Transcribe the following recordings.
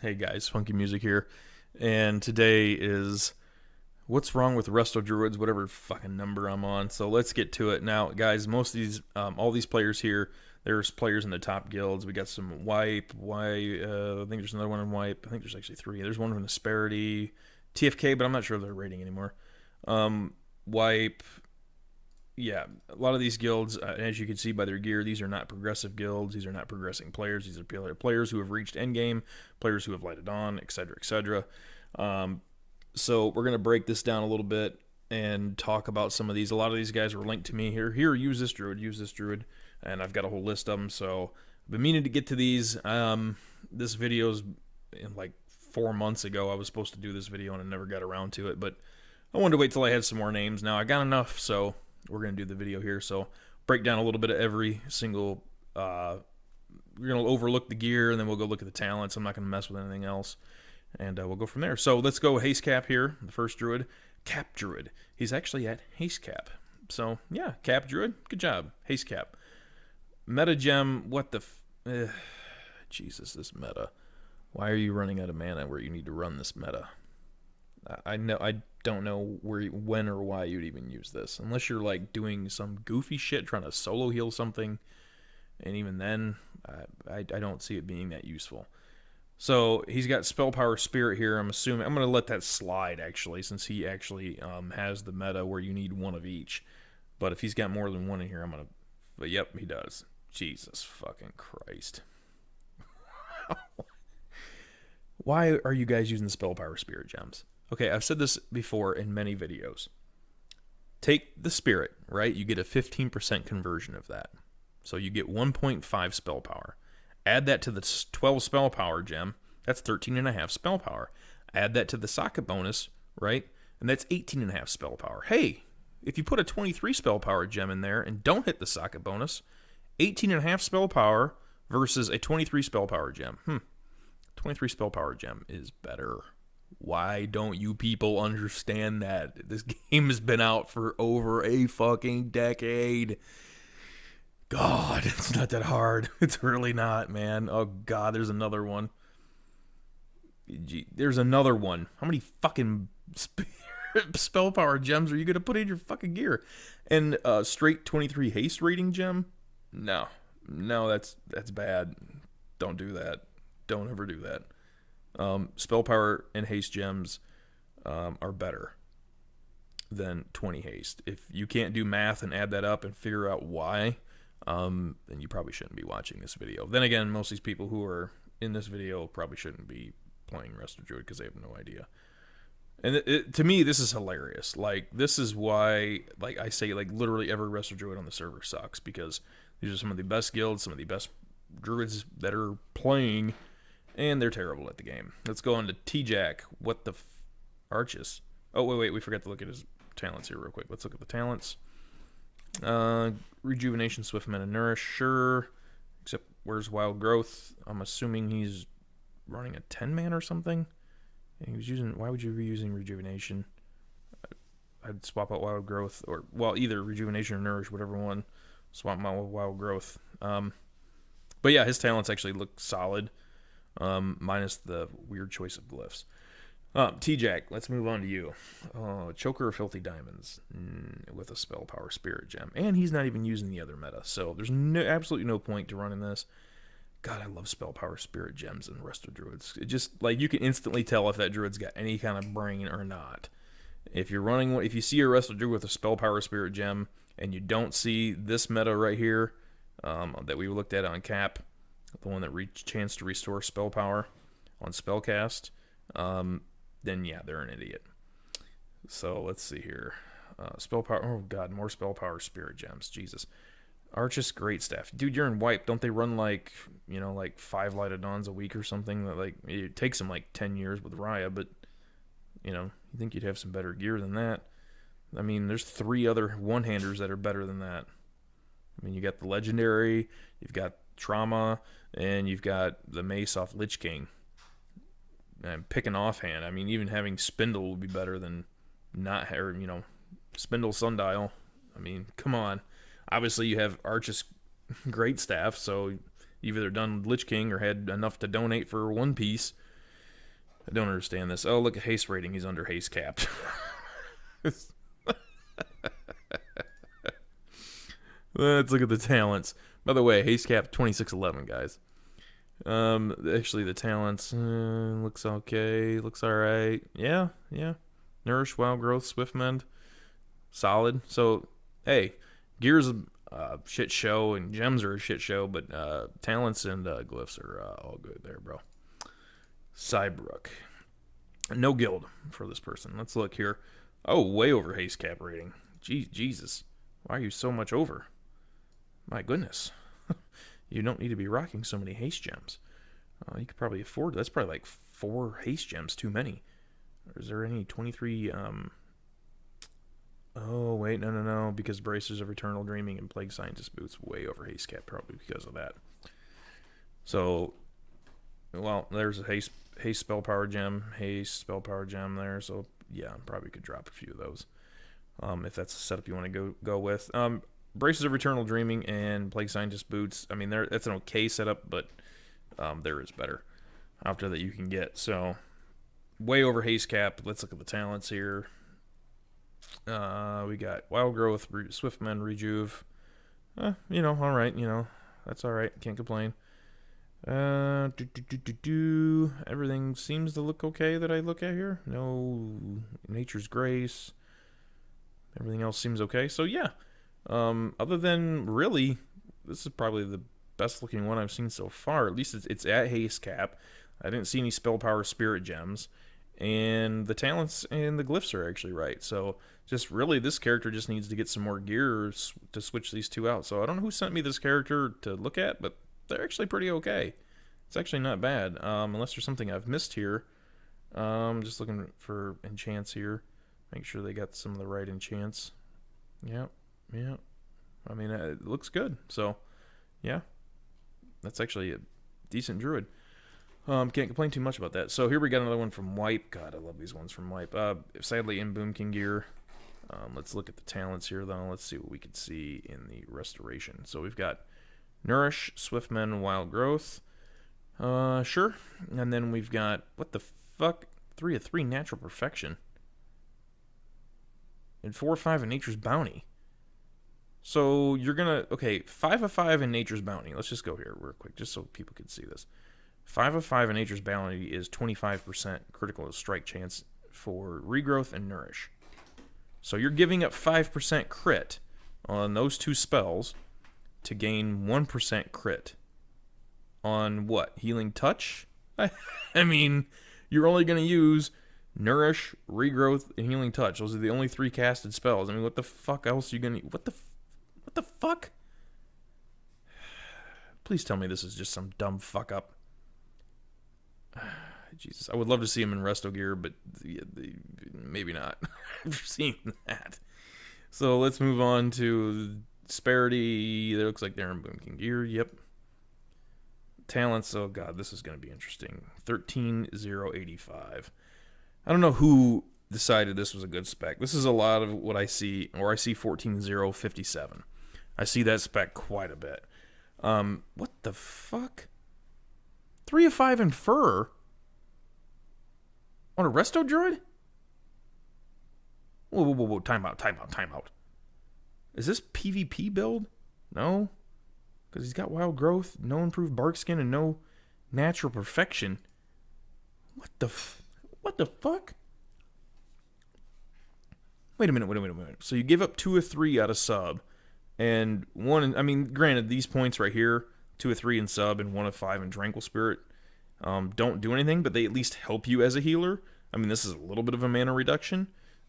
Hey guys, Funkymusic here, and today is what's wrong with Resto Druids, whatever fucking number I'm on. So let's get to it now, guys. Most of these, all these players here, there's players in the top guilds. We got some Wipe, I think there's another one in Wipe. I think there's actually three. There's one from Disparity, TFK, but I'm not sure if they're rating anymore. Wipe, yeah, a lot of these guilds, as you can see by their gear, these are not progressive guilds. These are not progressing players. These are players who have reached endgame, players who have lighted on, etc., etc. So we're gonna break this down a little bit and talk about some of these. A lot of these guys were linked to me here. Here, use this druid, and I've got a whole list of them. So I've been meaning to get to these. This video's in like 4 months ago. I was supposed to do this video and I never got around to it, but I wanted to wait till I had some more names. Now I got enough, so we're going to do the video here. So break down a little bit of every single, we're going to overlook the gear, and then we'll go look at the talents. I'm not going to mess with anything else, and we'll go from there. So let's go haste cap here, the first druid, cap druid. He's actually at haste cap. So yeah, cap druid, good job, haste cap. Meta gem, what the Jesus, this meta. Why are you running out of mana where you need to run this meta? I don't know when or why you'd even use this, unless you're like doing some goofy shit trying to solo heal something, and even then, I don't see it being that useful. So he's got spell power spirit here. I'm assuming I'm gonna let that slide actually, since he actually has the meta where you need one of each. But if he's got more than one in here, I'm gonna. But yep, he does. Jesus fucking Christ. Why are you guys using spell power spirit gems? Okay, I've said this before in many videos. Take the spirit, right? You get a 15% conversion of that. So you get 1.5 spell power. Add that to the 12 spell power gem. That's 13.5 spell power. Add that to the socket bonus, right? And that's 18.5 spell power. Hey, if you put a 23 spell power gem in there and don't hit the socket bonus, 18.5 spell power versus a 23 spell power gem. 23 spell power gem is better. Why don't you people understand that? This game has been out for over a fucking decade. God, it's not that hard. It's really not, man. Oh, God, there's another one. There's another one. How many fucking spell power gems are you going to put in your fucking gear? And straight 23 haste rating gem? No. No, that's bad. Don't do that. Don't ever do that. Spell power and haste gems are better than 20 haste. If you can't do math and add that up and figure out why, then you probably shouldn't be watching this video. Then again, most of these people who are in this video probably shouldn't be playing Resto Druid because they have no idea. And to me, this is hilarious. Like, this is why, like I say, like literally every Resto Druid on the server sucks, because these are some of the best guilds, some of the best druids that are playing, and they're terrible at the game. Let's go on to T-Jack. What the Arches. Oh, wait. We forgot to look at his talents here real quick. Let's look at the talents. Rejuvenation, Swift Mana, Nourish. Sure. Except, where's Wild Growth? I'm assuming he's running a 10-man or something. And he was using... Why would you be using Rejuvenation? I'd swap out Wild Growth. Or, well, either Rejuvenation or Nourish, whatever one. Swap him out with Wild Growth. But yeah, his talents actually look solid. Minus the weird choice of glyphs. T-Jack, let's move on to you. Choker or Filthy Diamonds with a spell power spirit gem. And he's not even using the other meta, so there's absolutely no point to running this. God, I love spell power spirit gems and Resto Druids. It just, like, you can instantly tell if that druid's got any kind of brain or not. If you see a Resto Druid with a spell power spirit gem and you don't see this meta right here that we looked at on Cap, the one that chance to restore spell power on spellcast, then yeah, they're an idiot. So let's see here. Spell power. Oh God, more spell power spirit gems. Jesus. Archis Great Staff. Dude, you're in Wipe. Don't they run like 5 Lighted Dawns a week or something? That, like, it takes them like 10 years with Raya, but you think you'd have some better gear than that. I mean, there's 3 other one-handers that are better than that. I mean, you got the Legendary, you've got Trauma, and you've got the Mace off Lich King. And picking offhand, I mean, even having Spindle would be better than not, or Spindle Sundial. I mean, come on. Obviously, you have Archis Great Staff, so you've either done Lich King or had enough to donate for one piece. I don't understand this. Oh, look at haste rating. He's under haste capped. Let's look at the talents. By the way, haste cap 2611, guys. Actually, the talents looks okay. Looks all right. Yeah. Nourish, Wild Growth, Swift Mend, solid. So, hey, gears a shit show and gems are a shit show, but talents and glyphs are all good there, bro. Cybrook. No guild for this person. Let's look here. Oh, way over haste cap rating. Jesus. Why are you so much over? My goodness. You don't need to be rocking so many haste gems. You could probably afford it. That's probably like 4 haste gems too many. Or is there any 23... Oh, wait, no. Because Bracers of Eternal Dreaming and Plague Scientist Boots way over haste cap, probably because of that. So, well, there's a haste spell power gem, haste spell power gem there. So, yeah, probably could drop a few of those. If that's the setup you want to go with. Braces of Eternal Dreaming and Plague Scientist Boots, I mean, that's an okay setup, but there is better after that you can get. So, way over haste cap. Let's look at the talents here. We got Wild Growth, Swift Mend, Rejuve. All right, that's all right. Can't complain. Everything seems to look okay that I look at here. No Nature's Grace. Everything else seems okay. So, yeah. Other than, really, this is probably the best looking one I've seen so far. At least it's at haste cap. I didn't see any spell power spirit gems. And the talents and the glyphs are actually right. So, just really, this character just needs to get some more gear to switch these two out. So, I don't know who sent me this character to look at, but they're actually pretty okay. It's actually not bad, unless there's something I've missed here. Just looking for enchants here. Make sure they got some of the right enchants. Yep. I mean, it looks good. So, yeah. That's actually a decent druid. Can't complain too much about that. So here we got another one from Wipe. God, I love these ones from Wipe. Sadly, in Boom King gear. Let's look at the talents here, though. Let's see what we can see in the restoration. So we've got Nourish, Swift Mend, Wild Growth. Sure. And then we've got, what the fuck? 3 of 3 Natural Perfection. And 4 of 5 in Nature's Bounty. So you're gonna, okay, 5 of 5 in Nature's Bounty. Let's just go here real quick, just so people can see this. 5 of 5 in Nature's Bounty is 25% critical strike chance for Regrowth and Nourish. So you're giving up 5% crit on those two spells to gain 1% crit on what? Healing Touch? I mean, you're only going to use Nourish, Regrowth, and Healing Touch. Those are the only 3 casted spells. I mean, what the fuck else are you going to... What the fuck? Please tell me this is just some dumb fuck up. Jesus, I would love to see him in Resto gear, but maybe not. I've seen that. So let's move on to Disparity. It looks like they're in Boom King gear. Yep. Talents. Oh god, this is going to be interesting. 13,085. I don't know who decided this was a good spec. This is a lot of what I see, or I see 14,057. I see that spec quite a bit. What the fuck? 3 of 5 in Fur? On a Resto Druid? Whoa. Time out. Is this PvP build? No. Because he's got Wild Growth, no improved bark skin, and no Natural Perfection. What the fuck? Wait a minute. So you give up 2 of 3 out of sub, and 1, I mean, granted, these points right here, 2 of 3 in sub and 1 of 5 in Tranquil Spirit, don't do anything, but they at least help you as a healer. I mean, this is a little bit of a mana reduction,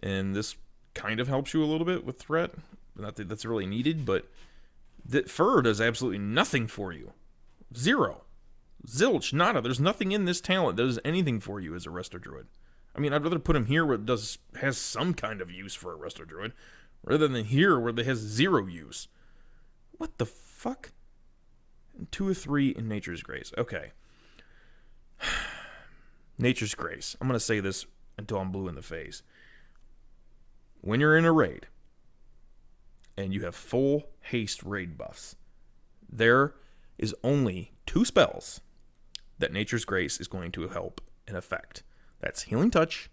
and this kind of helps you a little bit with threat. Not that that's really needed, but that Fur does absolutely nothing for you. 0. Zilch, nada. There's nothing in this talent that does anything for you as a Resto Druid. I mean, I'd rather put him here where it has some kind of use for a Resto Druid, rather than here where it has 0 use. What the fuck? 2 of 3 in Nature's Grace. Okay. Nature's Grace. I'm going to say this until I'm blue in the face. When you're in a raid, and you have full haste raid buffs, there is only 2 spells that Nature's Grace is going to help and affect. That's Healing Touch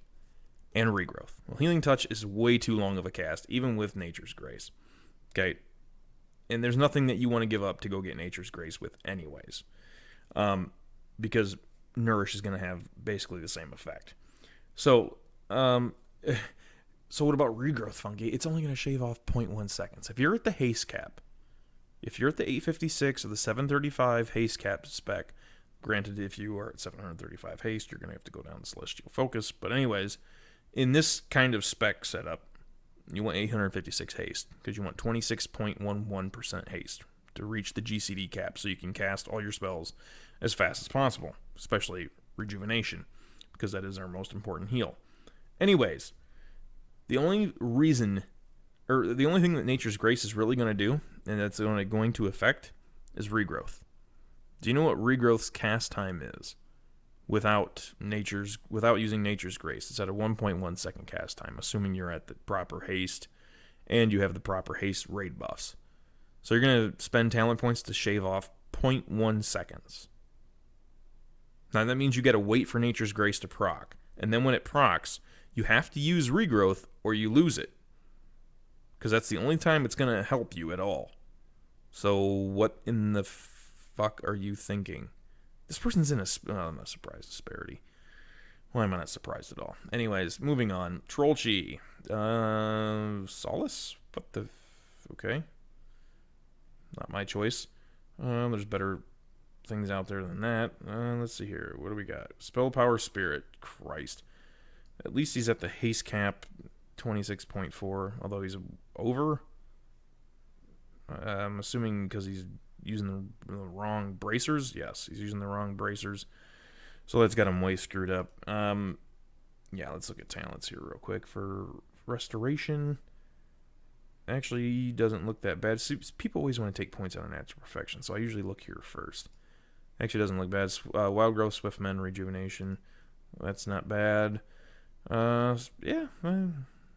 and Regrowth. Well, Healing Touch is way too long of a cast, even with Nature's Grace. Okay? And there's nothing that you want to give up to go get Nature's Grace with anyways. Because Nourish is going to have basically the same effect. So what about Regrowth, Funky? It's only going to shave off 0.1 seconds. If you're at the haste cap, if you're at the 856 or the 735 haste cap spec, granted, if you are at 735 haste, you're going to have to go down the Celestial Focus. But anyways, in this kind of spec setup, you want 856 haste because you want 26.11% haste to reach the GCD cap so you can cast all your spells as fast as possible, especially Rejuvenation, because that is our most important heal. Anyways, the only thing that Nature's Grace is really going to do, and that's going to affect, is Regrowth. Do you know what Regrowth's cast time is without using Nature's Grace? It's at a 1.1 second cast time, assuming you're at the proper haste and you have the proper haste raid buffs. So you're going to spend talent points to shave off 0.1 seconds. Now that means you got to wait for Nature's Grace to proc, and then when it procs, you have to use Regrowth or you lose it. Because that's the only time it's going to help you at all. So what in the fuck are you thinking? This person's in I'm not surprised. Disparity. Why am I not surprised at all? Anyways, moving on. Trollchi. Solace? What the... Okay. Not my choice. There's better things out there than that. Let's see here. What do we got? Spell Power Spirit. Christ. At least he's at the haste cap, 26.4, although he's over. I'm assuming because he's using the wrong bracers. Yes, he's using the wrong bracers. So that's got him way screwed up. Yeah, let's look at talents here real quick for Restoration. Actually, he doesn't look that bad. See, people always want to take points out of Natural Perfection, so I usually look here first. Actually, doesn't look bad. Wild Growth, Swift Mend, Rejuvenation. That's not bad. Yeah,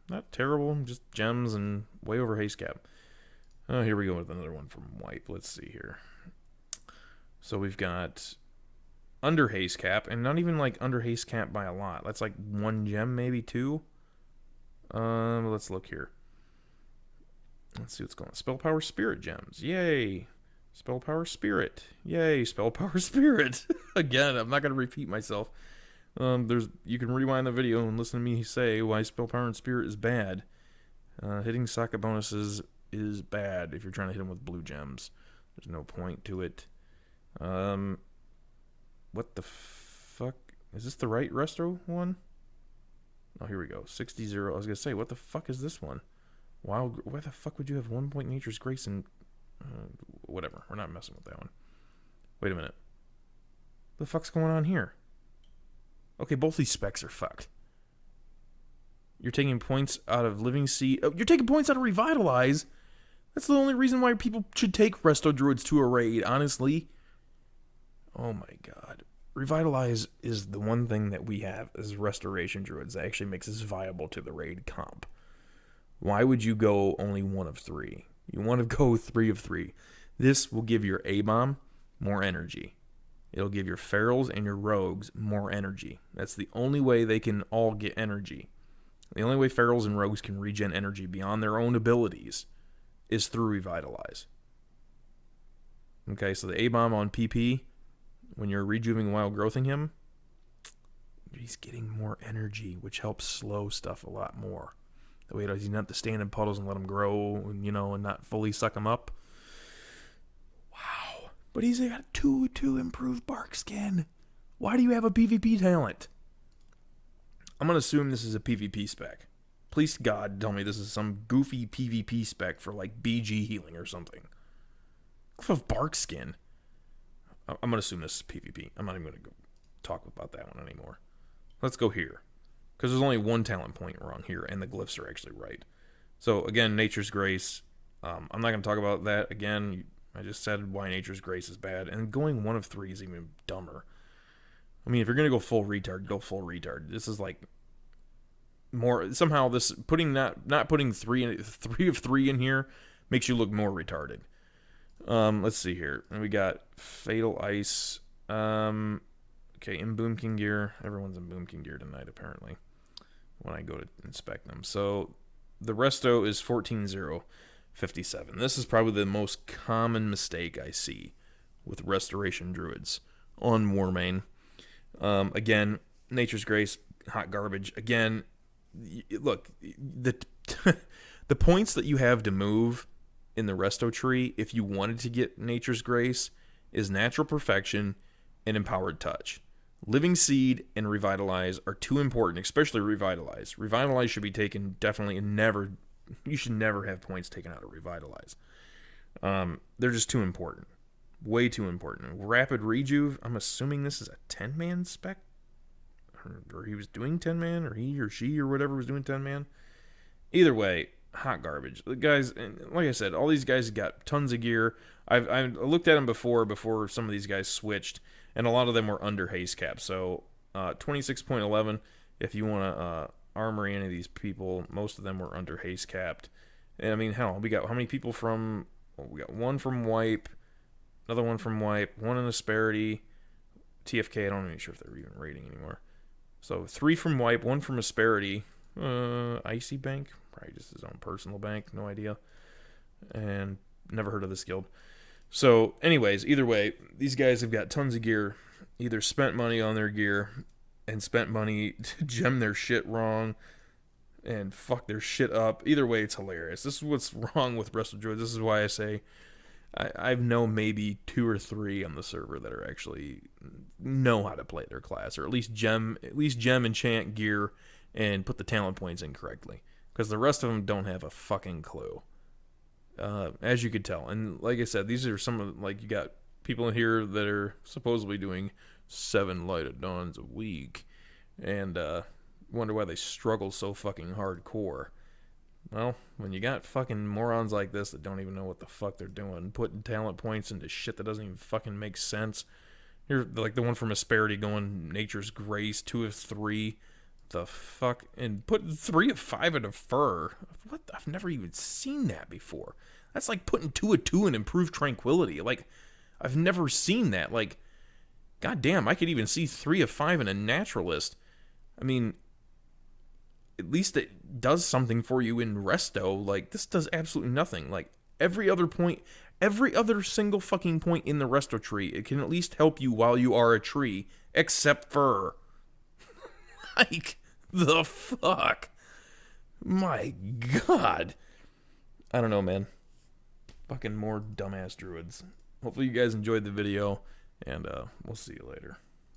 not terrible. Just gems and way over haste cap. Oh, here we go with another one from Wipe. Let's see here. So we've got under haste cap, and not even like under haste cap by a lot. That's like 1 gem, maybe 2. Let's look here. Let's see what's going on. Spell Power Spirit gems. Yay. Spell Power Spirit. Yay. Spell Power Spirit. Again, I'm not going to repeat myself. You can rewind the video and listen to me say why Spell Power and Spirit is bad. Hitting socket bonuses is bad if you're trying to hit them with blue gems. There's no point to it. What the fuck? Is this the right Resto one? Oh, here we go. 60-0. I was going to say, what the fuck is this one? Wow, why the fuck would you have 1 point Nature's Grace and... whatever. We're not messing with that one. Wait a minute. What the fuck's going on here? Okay, both these specs are fucked. You're taking points out of Living Sea. Oh, you're taking points out of Revitalize. That's the only reason why people should take Resto Druids to a raid, honestly. Oh my god. Revitalize is the one thing that we have as Restoration Druids that actually makes us viable to the raid comp. Why would you go only 1 of 3? You want to go 3 of 3. This will give your A-Bomb more energy. It'll give your Ferals and your Rogues more energy. That's the only way they can all get energy. The only way Ferals and Rogues can regen energy beyond their own abilities is through Revitalize. Okay, so the A-Bomb on PP, when you're rejuvenating Wild Growthing him, he's getting more energy, which helps slow stuff a lot more. That way he doesn't have to stand in puddles and let them grow, and not fully suck them up. Wow. But he's got 2 improved bark skin. Why do you have a PvP talent? I'm going to assume this is a PvP spec. Please, God, tell me this is some goofy PvP spec for, like, BG healing or something. Of bark skin. I'm going to assume this is PvP. I'm not even going to go talk about that one anymore. Let's go here. Because there's only 1 talent point wrong here, and the glyphs are actually right. So, again, Nature's Grace. I'm not going to talk about that again. I just said why Nature's Grace is bad. And going 1 of 3 is even dumber. I mean, if you're going to go full retard, go full retard. This is like more... Somehow, this not putting 3 of 3 in here makes you look more retarded. Let's see here. And we got Fatal Ice. Okay, in Boom King gear. Everyone's in Boom King gear tonight, apparently, when I go to inspect them. So the Resto is 14-0-57. This is probably the most common mistake I see with Restoration Druids on Warmane. Again, Nature's Grace, hot garbage. Again, look, the the points that you have to move in the Resto tree, if you wanted to get Nature's Grace, is Natural Perfection and Empowered Touch. Living Seed and Revitalize are too important, especially Revitalize. Revitalize should be taken definitely, and never, you should never have points taken out of Revitalize. They're just too important. Way too important. Rapid Rejuve, I'm assuming this is a 10-man spec? Or he was doing 10-man, or he or she or whatever was doing 10-man. Either way, hot garbage. The guys, like I said, all these guys got tons of gear. I looked at them before some of these guys switched, and a lot of them were under haste cap. So 26.11, if you want to armor any of these people, most of them were under haste capped. And I mean, hell, we got how many people from, well, we got one from Wipe, another one from Wipe, one in Asperity, TFK, I don't even sure if they're even rating anymore. So 3 from Wipe, 1 from Asperity, Icy Bank, probably just his own personal bank, no idea. And never heard of this guild. So, anyways, either way, these guys have got tons of gear, either spent money on their gear and spent money to gem their shit wrong and fuck their shit up. Either way, it's hilarious. This is what's wrong with Resto Druids. This is why I say I know maybe 2 or 3 on the server that are actually know how to play their class, or at least gem enchant gear and put the talent points in correctly, because the rest of them don't have a fucking clue. As you could tell. And like I said, these are some of, like, you got people in here that are supposedly doing 7 lighted dawns a week, and wonder why they struggle so fucking hardcore. Well, when you got fucking morons like this that don't even know what the fuck they're doing, putting talent points into shit that doesn't even fucking make sense. You're like the one from Asperity going Nature's Grace, 2 of 3. The fuck? And putting 3 of 5 in a fur. What? I've never even seen that before. That's like putting 2 of 2 in Improved Tranquility. Like, I've never seen that. Like, goddamn, I could even see 3 of 5 in a Naturalist. I mean, at least it does something for you in Resto. Like, this does absolutely nothing. Like, every other single fucking point in the Resto tree, it can at least help you while you are a tree, except for like, the fuck? My God. I don't know, man. Fucking more dumbass druids. Hopefully you guys enjoyed the video, and we'll see you later.